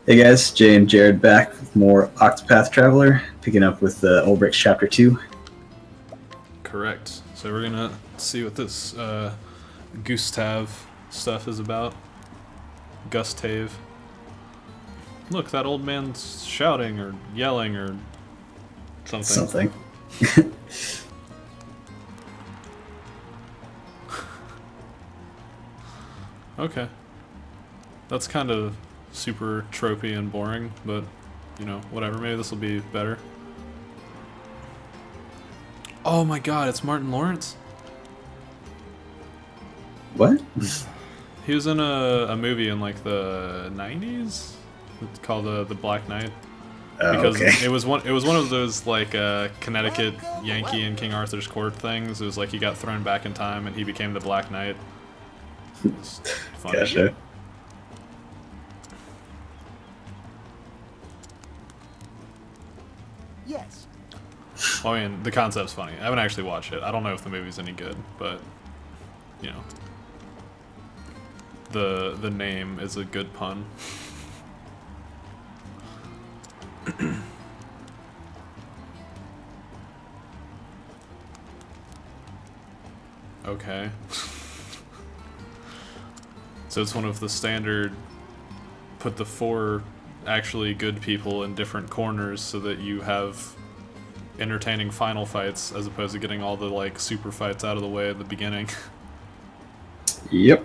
Hey guys, Jay and Jared back with more Octopath Traveler, picking up with Olberic Chapter 2. Correct. So we're gonna see what this Gustav stuff is about. Gustave. Look, that old man's shouting or yelling or something. Okay. That's kind of super tropey and boring, but, you know, whatever. Maybe this will be better. Oh my god, it's Martin Lawrence? What? He was in a movie in like the 90s called The Black Knight. Because okay. it was one of those like Connecticut Yankee and King Arthur's Court things. It was like he got thrown back in time and he became the Black Knight. It's funny. Gotcha. Yes. Well, I mean, the concept's funny. I haven't actually watched it. I don't know if the movie's any good, but you know, the name is a good pun. Okay. So it's one of the standard put the four actually good people in different corners so that you have entertaining final fights as opposed to getting all the like super fights out of the way at the beginning. Yep.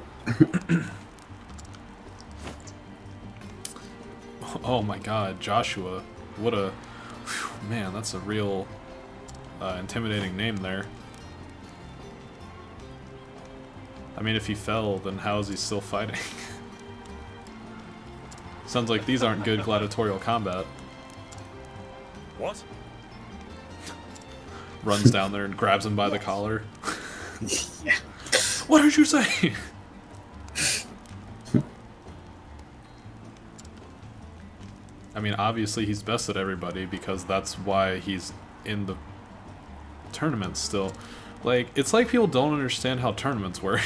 Oh my god, Joshua. What a... Whew, man, that's a real intimidating name there. I mean, if he fell, then how is he still fighting? Sounds like these aren't good gladiatorial combat. What? Runs down there and grabs him by the collar. Yeah. What did you say? I mean, obviously he's best at everybody because that's why he's in the tournament still. Like, it's like people don't understand how tournaments work.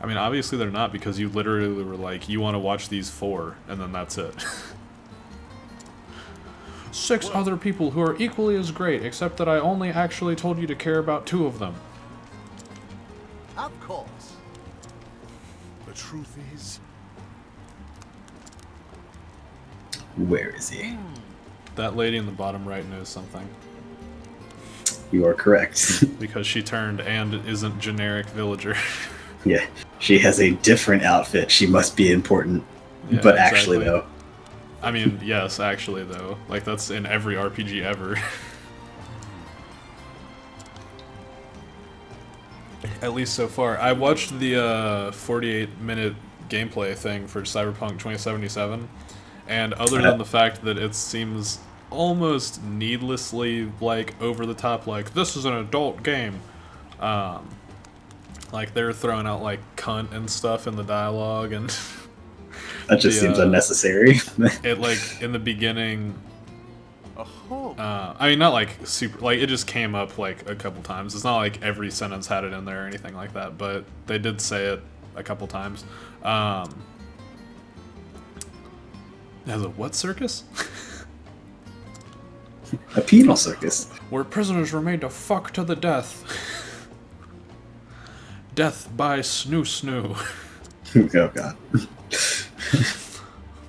I mean, obviously they're not because you literally were like, you want to watch these four, and then that's it. 6 other people who are equally as great, except that I only actually told you to care about 2 of them. Of course. The truth is... Where is he? That lady in the bottom right knows something. You are correct. Because she turned and isn't generic villager. Yeah, she has a different outfit. She must be important. Yeah, but actually, exactly. though. I mean, yes, actually, though. Like, that's in every RPG ever. At least so far. I watched the 48-minute gameplay thing for Cyberpunk 2077, and other than the fact that it seems almost needlessly, like, over-the-top, like, this is an adult game, like, they're throwing out, like, cunt and stuff in the dialogue, and... That just seems unnecessary. It, like, in the beginning... Oh. I mean, not, like, super... Like, it just came up, like, a couple times. It's not like every sentence had it in there or anything like that, but they did say it a couple times. It has a what circus? A penal circus. Where prisoners were made to fuck to the death. Death by snoo snoo. Oh god.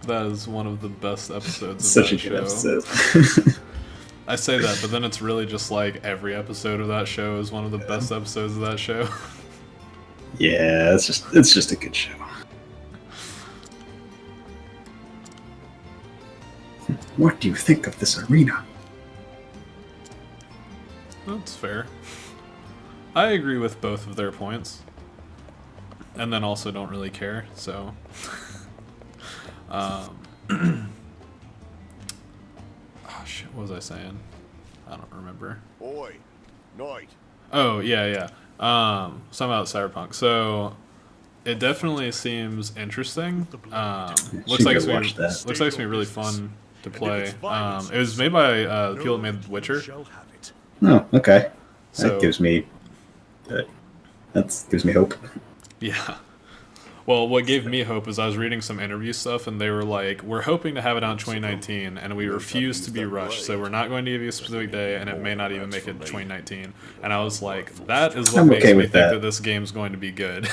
That is one of the best episodes of Such that a good show. episode. I say that, but then it's really just like every episode of that show is one of the best episodes of that show. Yeah, it's just a good show. What do you think of this arena? That's fair. I agree with both of their points. And then also don't really care, so... oh shit, what was I saying? I don't remember. Oi. Night. Oh, yeah. Something about Cyberpunk. So, it definitely seems interesting. Looks like it's gonna be really fun to play. It was made by the people that made The Witcher. Oh, okay. So, That gives me That gives me hope. Yeah. Well, what gave me hope is I was reading some interview stuff, and they were like, "We're hoping to have it out in 2019, and we refuse to be rushed, so we're not going to give you a specific day, and it may not even make it 2019." And I was like, "That is what I'm makes okay me with think that. that this game's going to be good."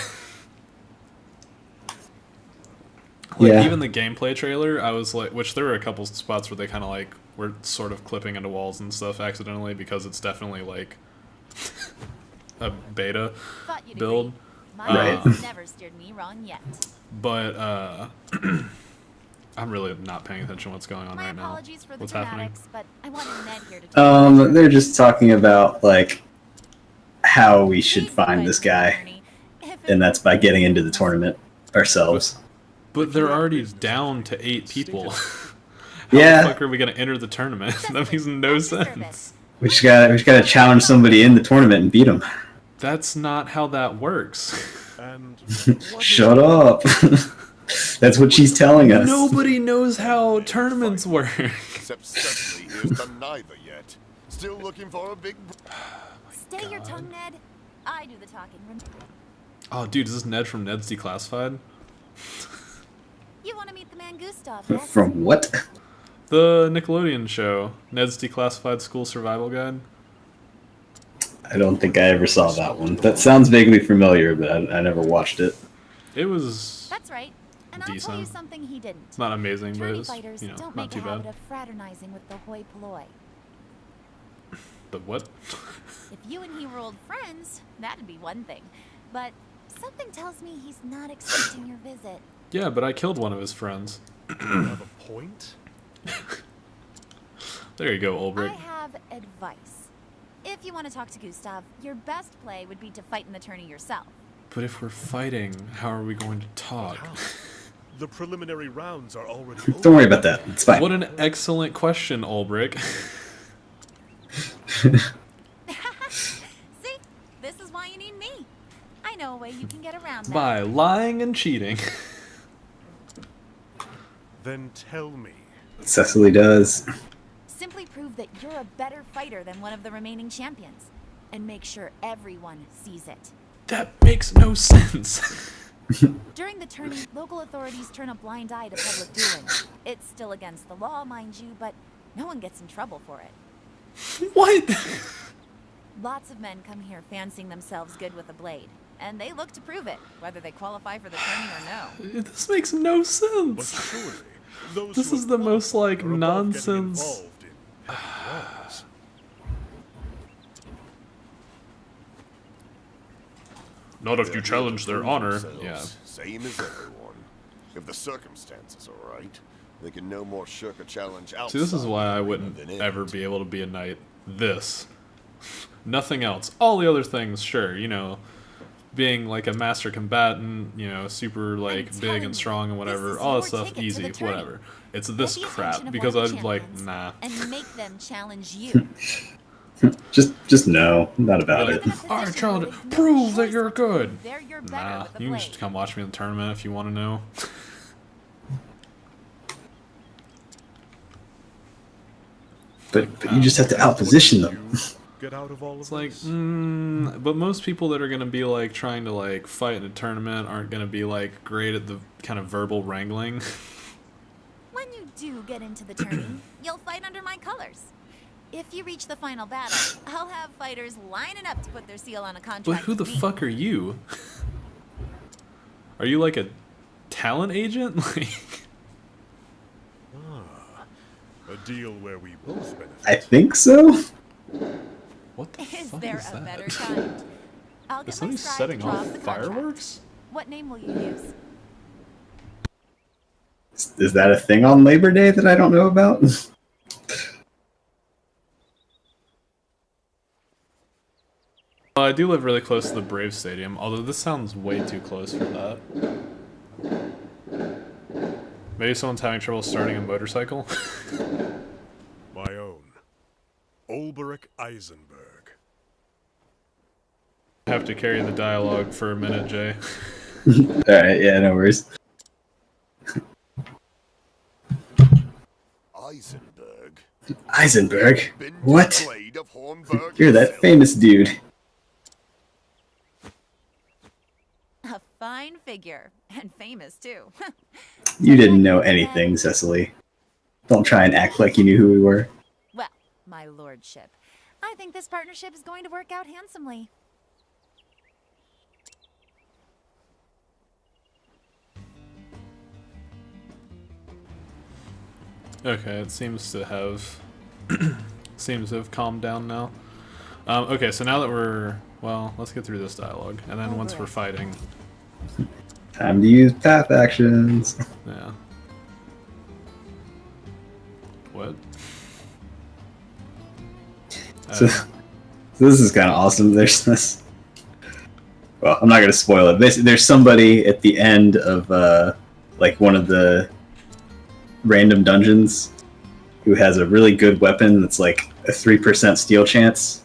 Like, Yeah. even the gameplay trailer, I was like, which there were a couple spots where they kind of like were sort of clipping into walls and stuff accidentally because it's definitely like a beta Thought you'd build. agree. My Right. eyes never steered me wrong yet. But I'm really not paying attention to what's going on My right now. apologies for the What's happening? dramatics, but I wanted Ned here to talk. They're just talking about like how we should Please find advise this the guy, attorney. If it and that's by getting into the tournament ourselves. But they're already down to 8 people. How Yeah. the fuck are we gonna enter the tournament? That makes no sense. We just gotta challenge somebody in the tournament and beat them. That's not how that works. And Shut up. That's what she's telling us. Nobody knows how tournaments work. except certainly he has done neither yet. Still looking for a big. Stay your tongue, Ned. I do the talking. Oh, dude, is this Ned from Ned's Declassified? You want to meet the man Gustav, yes? From what? The Nickelodeon show, Ned's Declassified School Survival Guide. I don't think I ever saw that one. That sounds vaguely familiar, but I never watched it. It was That's right. And I'll tell you decent. something he didn't. not amazing, but it Tourney was, fighters you know, don't not make too a habit bad. of fraternizing with the hoi polloi. The what? If you and he were old friends, that'd be one thing. But something tells me he's not accepting your visit. Yeah, but I killed one of his friends. Have a point? There you go, I Olberic. have advice. If you want to talk to Gustav, your best play would be to fight in the tourney yourself. But if we're fighting, how are we going to talk? How? The preliminary rounds are already over. Don't worry about that. It's fine. What an excellent question, Olberic. See? This is why you need me. I know a way you can get around that. By lying and cheating. Then tell me. Cecily does. Simply prove that you're a better fighter than one of the remaining champions. And make sure everyone sees it. That makes no sense. During the tourney, local authorities turn a blind eye to public dueling. It's still against the law, mind you, but no one gets in trouble for it. What? Lots of men come here fancying themselves good with a blade. And they look to prove it, whether they qualify for the tourney or no. This makes no But sense. surely, those This who is have the won most, like, are above getting nonsense- involved in petty wars. Not if They're you here to challenge their prove honor. themselves, Yeah. Same as everyone. If the circumstances are right, they can no more shirk a challenge outside. See, this is why I the arena wouldn't than in ever it. be able to be a knight. This. Nothing else. All the other things, sure, you know, being like a master combatant, you know, super like big telling and you, strong and this whatever, is all that your stuff, ticket to easy, the tourney. whatever. It's Get this the crap attention of because one of the I'd like, champions nah. And make them challenge you. Just no, not about Really? it. Alright, challenge it. Prove that you're good. They're your better Nah, with the you can blade. just come watch me in the tournament if you want to know. But you just have to outposition them. Get out of all It's of like, this? but most people that are gonna be like trying to like fight in a tournament aren't gonna be like great at the kind of verbal wrangling. When you do get into the tourney, you'll fight under my colors. If you reach the final battle, I'll have fighters lining up to put their seal on a contract. But who the with me. fuck are you? Are you like a talent agent? Like, A deal where we both benefit. I think so. what the Is fuck there is a that? better kind? I'll Is get my somebody scribe setting to draw off up the contract. fireworks? What name will you use? Is that a thing on Labor Day that I don't know about? Well, I do live really close to the Brave Stadium, although this sounds way too close for that. Maybe someone's having trouble starting a motorcycle? My own. Olberic Eisenberg. I have to carry the dialogue for a minute, Jay. Alright, yeah, no worries. Eisenberg. Eisenberg? Been What? blade of Hornburg You're that himself. famous dude. fine figure. And famous, too. You didn't know anything, Cecily. Don't try and act like you knew who we were. Well, my lordship, I think this partnership is going to work out handsomely. Okay, it seems to have calmed down now. Okay, so now that let's get through this dialogue, and then once we're fighting, Time to use path actions. yeah. What? So this is kind of awesome. There's this. Well, I'm not gonna spoil it. There's somebody at the end of like one of the random dungeons who has a really good weapon that's like a 3% steal chance.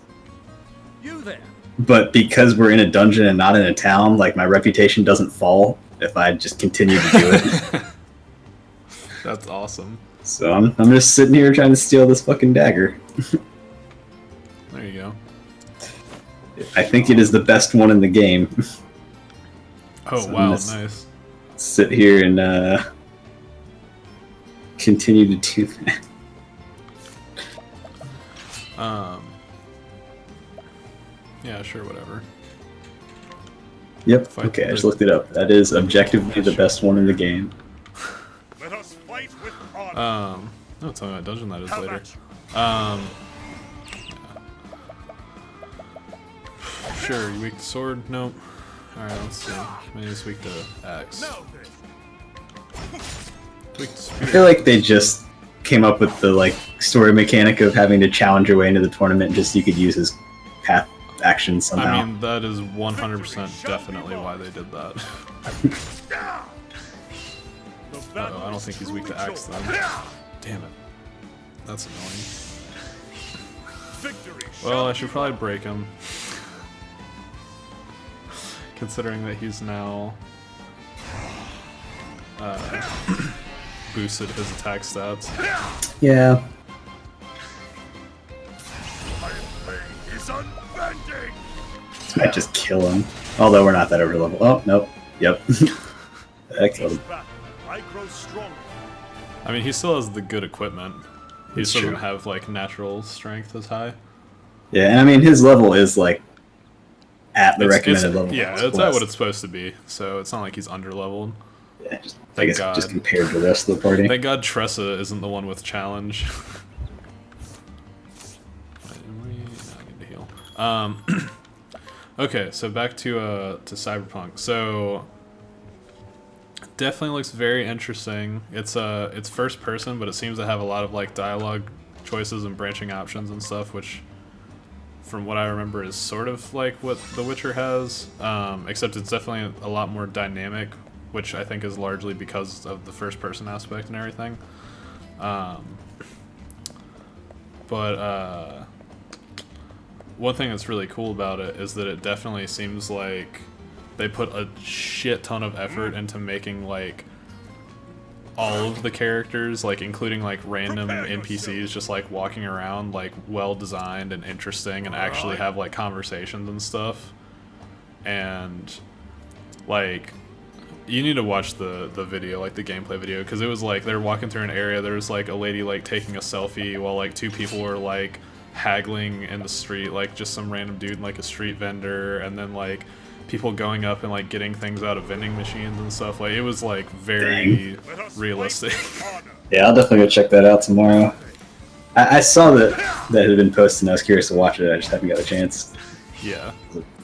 You there? But because we're in a dungeon and not in a town, like my reputation doesn't fall if I just continue to do it. That's awesome. So I'm just sitting here trying to steal this fucking dagger. There you go. I think it is the best one in the game. Oh So wow, let's nice. sit here and continue to do that. Yeah, sure, whatever. Yep. Fight Okay, I just the- looked it up. That is objectively the best one in the game. Let us fight with honor. No, tell me what dungeon that is How later. about you? Sure, you weak to sword? Nope. Alright, let's see. Maybe it's weak to axe. Know this. Weak to I spear. feel like they just came up with the like story mechanic of having to challenge your way into the tournament just so you could use his path action somehow. I mean, that is 100% definitely why they did that. Uh-oh, I don't think he's weak to axe then. Damn it. That's annoying. Well, I should probably break him. Considering that he's now boosted his attack stats. Yeah. Is unbending. Might just kill him. Although we're not that over level. Oh, nope. Yep. That killed him. I grow stronger. I mean, he still has the good equipment. He That's just doesn't true. have, like, natural strength as high. Yeah, and I mean his level is like at the recommended level. Yeah, it's at what it's supposed to be, so it's not like he's underleveled. Yeah, just, I Thank guess God. just compared to the rest of the party. Thank God Tressa isn't the one with challenge. I need to heal. Okay, so back to Cyberpunk. So definitely looks very interesting. It's first person, but it seems to have a lot of like dialogue choices and branching options and stuff, which from what I remember is sort of like what The Witcher has, except it's definitely a lot more dynamic, which I think is largely because of the first person aspect and everything. But one thing that's really cool about it is that it definitely seems like they put a shit ton of effort into making like all of the characters, like including like random NPCs just like walking around, like well designed and interesting and actually have like conversations and stuff. And like you need to watch the video, like the gameplay video, because it was like they were walking through an area, there was like a lady like taking a selfie while like two people were like haggling in the street, like just some random dude and like a street vendor, and then like people going up and like getting things out of vending machines and stuff. Like it was like very realistic. Yeah, I'll definitely go check that out tomorrow. I saw that had been posted and I was curious to watch it. I just haven't got a chance. Yeah.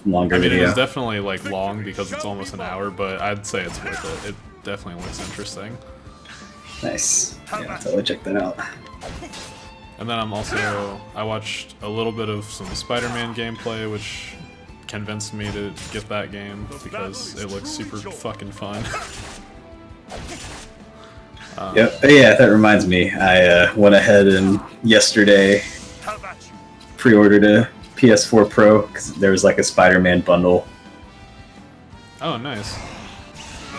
Longer I mean, video. it was definitely like long because it's almost an hour, but I'd say it's worth it. It definitely looks interesting. Nice. Yeah, I'll totally check that out. And then I watched a little bit of some Spider-Man gameplay, which convinced me to get that game because it looks super fucking fun. Yep. Yeah, that reminds me. I went ahead and yesterday pre-ordered a PS4 Pro because there was like a Spider-Man bundle. Oh, nice.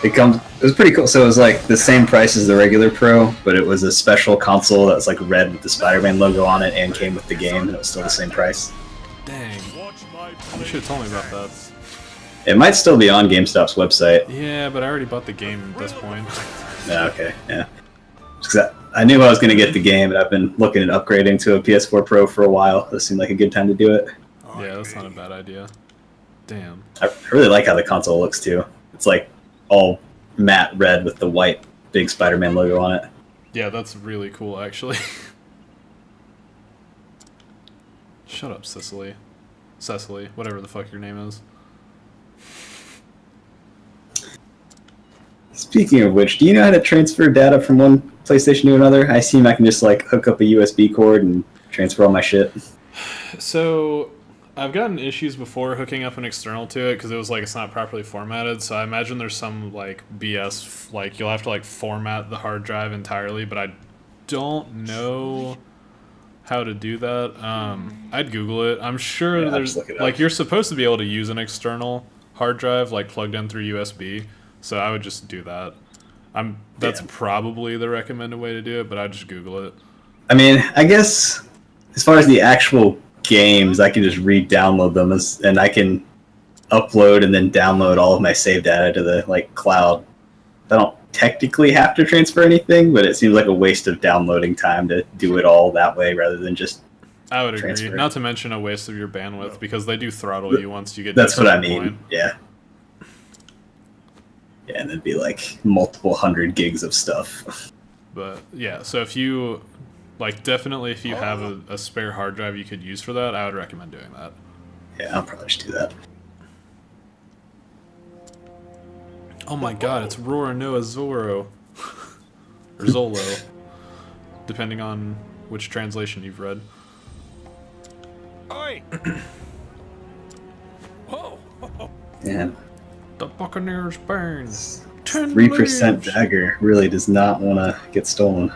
It was pretty cool. So it was like the same price as the regular Pro, but it was a special console that was like red with the Spider-Man logo on it and came with the game, and it was still the same price. Dang. You should have told me about that. It might still be on GameStop's website. Yeah, but I already bought the game at this point. Okay, yeah. I knew I was going to get the game, but I've been looking at upgrading to a PS4 Pro for a while. This seemed like a good time to do it. Yeah, that's not a bad idea. Damn. I really like how the console looks, too. It's like all matte red with the white big Spider-Man logo on it. Yeah, that's really cool, actually. Shut up, Cecily. Cecily, whatever the fuck your name is. Speaking of which, do you know how to transfer data from one PlayStation to another? I assume I can just like hook up a USB cord and transfer all my shit. So, I've gotten issues before hooking up an external to it because it was like it's not properly formatted. So I imagine there's some like BS, like you'll have to like format the hard drive entirely, but I don't know how to do that. I'd Google it. I'm sure there's like you're supposed to be able to use an external hard drive like plugged in through USB. So I would just do that. That's probably the recommended way to do it, but I'd just Google it. I mean, I guess as far as the actual games, I can just re-download them and I can upload and then download all of my save data to the like cloud. I don't technically have to transfer anything, but it seems like a waste of downloading time to do it all that way rather than just I would agree. transfer. Not to mention a waste of your bandwidth because they do throttle you once you get That's to a what I certain mean. point. Yeah. Yeah, and it'd be like multiple hundred gigs of stuff. But yeah, so if you like definitely if you have a spare hard drive you could use for that, I would recommend doing that. Yeah, I'll probably just do that. Oh my god, it's Roronoa Zoro. Or Zolo. Depending on which translation you've read. Oi! Whoa! Yeah. The Buccaneers burn. 10 3% lives. dagger really does not want to get stolen.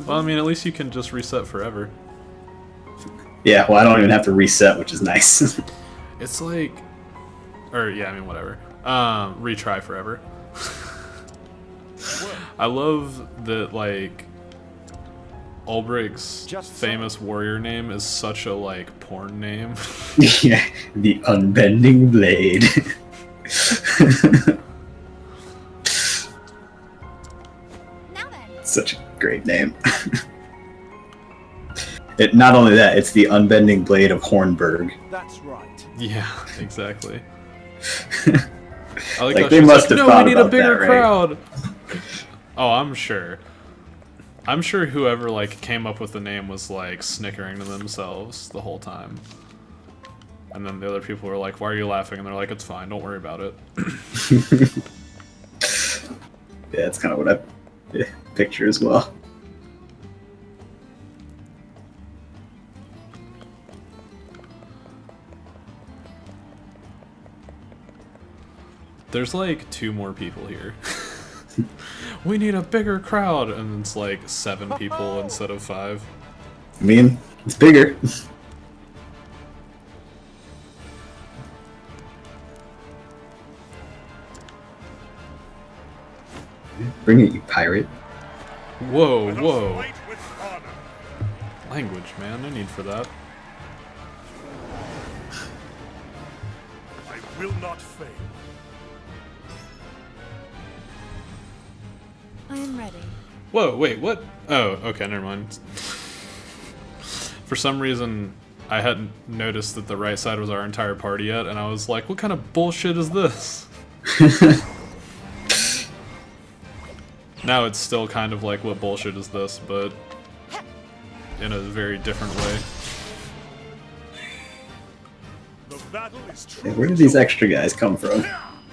Well, I mean, at least you can just reset forever. Yeah, well, I don't even have to reset, which is nice. It's like, or yeah, I mean, whatever. Retry forever. I love that, like, Olberic's famous warrior name is such a, like, porn name. Yeah, the unbending blade. Now then. Such a great name. It not only that, it's the unbending blade of Hornburg. That's right. Yeah, exactly. I like, Like, how they she's must have no, thought we need a about bigger that, right? crowd. Oh, I'm sure. I'm sure whoever like came up with the name was like snickering to themselves the whole time. And then the other people were like, "Why are you laughing?" And they're like, "It's fine. Don't worry about it." Yeah, that's kind of what I picture as well. There's like 2 more people here. We need a bigger crowd, and it's like 7 people instead of 5. I mean, it's bigger. Bring it, you pirate. Whoa, whoa. Language, man. No need for that. I will not fail. I am ready. Whoa, wait, what? Oh, okay, never mind. For some reason, I hadn't noticed that the right side was our entire party yet, and I was like, what kind of bullshit is this? Now it's still kind of like, what bullshit is this, but in a very different way. The battle is Yeah, where did these extra guys come from?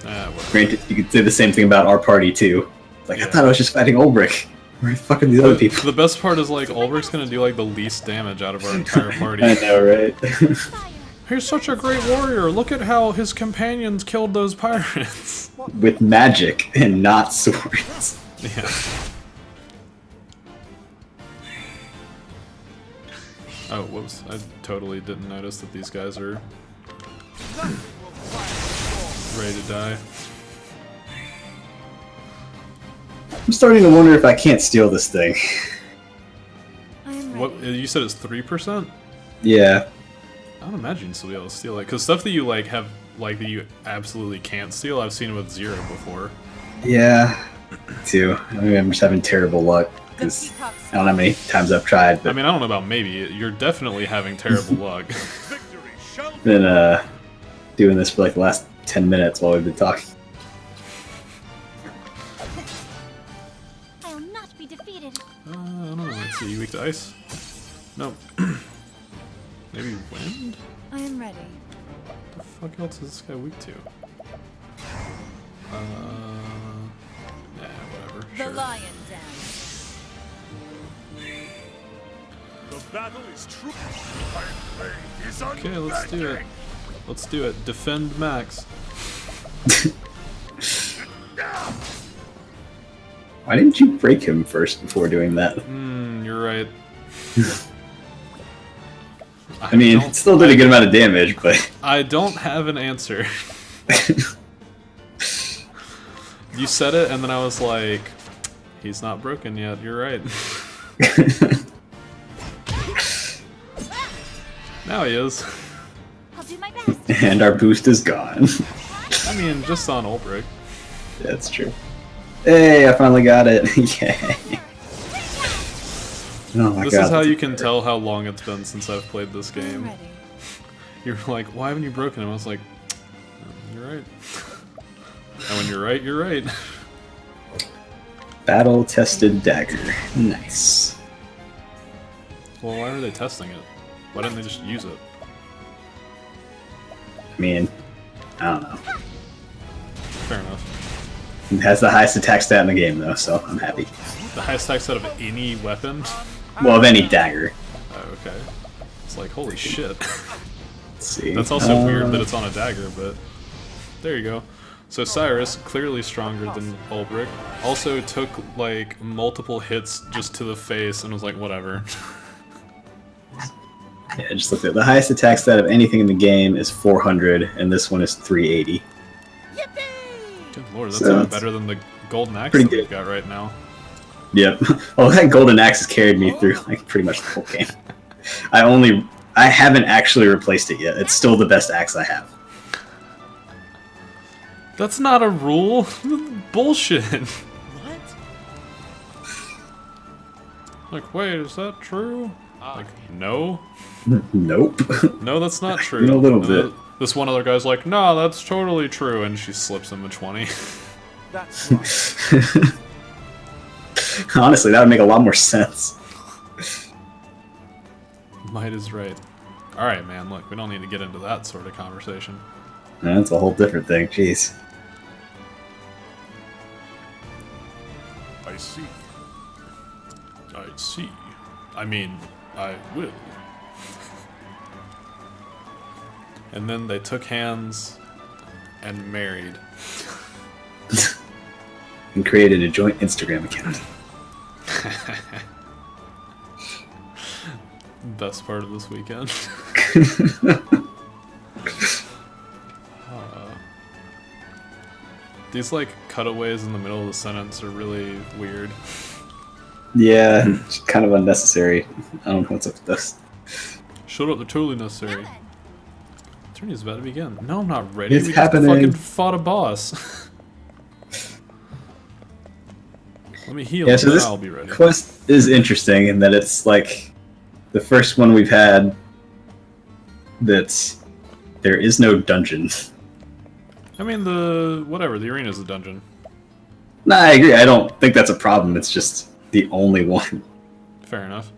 Whatever. Granted, you could say the same thing about our party, too. Like, I thought I was just fighting Olberic. Where the fuck are these other people? The best part is, like, Olberic's gonna do, like, the least damage out of our entire party. I know, right? He's such a great warrior. Look at how his companions killed those pirates. With magic and not swords. Yeah. Oh, whoops. I totally didn't notice that these guys are ready to die. I'm starting to wonder if I can't steal this thing. I am ready. What? You said it's 3%? Yeah. don't imagine you'll be able to steal it, because stuff that you like have like that you absolutely can't steal, I've seen with Zero before. Yeah, too. Maybe I'm just having terrible luck because I don't know how many times I've tried. But I mean, I don't know about maybe. You're definitely having terrible luck. been doing this for like the last 10 minutes while we've been talking. I'll not be defeated. I don't know. Let's see. You weak to ice? No. Maybe wind? I am ready. What the fuck else is this guy weak to? Yeah, whatever. The Sure. lion dance. The battle is true. Okay, let's do it. Let's do it. Defend Max. Why didn't you break him first before doing that? You're right. I mean, it still did a good amount of damage, but... I don't have an answer. You said it, and then I was like, he's not broken yet, you're right. Now he is. I'll do my best. And our boost is gone. I mean, just on Olberic. That's true. Hey, I finally got it. Yay. Oh my This god. is how you can tell how long it's been since I've played this I'm game. ready. You're like, why haven't you broken him? I was like, you're right. And when you're right, you're right. Battle-tested dagger. Nice. Well, why are they testing it? Why didn't they just use it? I mean, I don't know. Fair enough. It has the highest attack stat in the game, though, so I'm happy. The highest attack set of any weapon? Well, of any dagger. Oh, okay. It's like, holy shit. Let's see. That's also weird that it's on a dagger, but there you go. So Cyrus, clearly stronger than Olberic, also took like multiple hits just to the face and was like, whatever. Yeah, just look at the highest attack stat of anything in the game is 400, and this one is 380. Good lord, that's So even it's better than the golden axe pretty that we've good. got right now. Yep. Oh, that golden axe has carried me through like pretty much the whole game. I haven't actually replaced it yet. It's still the best axe I have. That's not a rule. Bullshit. Like, wait, is that true? Like, no. Nope. No, that's not true. In a little And bit. This one other guy's like, no, that's totally true, and she slips him a 20. That's right. Honestly, that would make a lot more sense. Might is right. Alright, man, look, we don't need to get into that sort of conversation. That's a whole different thing. Jeez. I see. I see. I mean, I will. And then they took hands and married. And created a joint Instagram account. Best part of this weekend. These like cutaways in the middle of the sentence are really weird. Yeah, it's kind of unnecessary. I don't know what's up with this. Shut up, they're totally necessary. Tourney's about to begin. No, I'm not ready. It's we happening. just fucking fought a boss. Let me heal, Yeah, and so then this I'll be ready. quest is interesting in that it's like the first one we've had that's there is no dungeon. I mean, whatever, the arena's a dungeon. Nah, I agree. I don't think that's a problem. It's just the only one. Fair enough.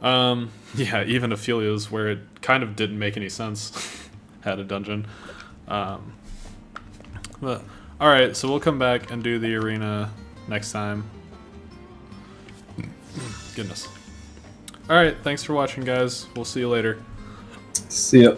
Yeah, even Ophelia's, where it kind of didn't make any sense, had a dungeon. But alright, so we'll come back and do the arena next time. Goodness. Alright, thanks for watching, guys. We'll see you later. See ya.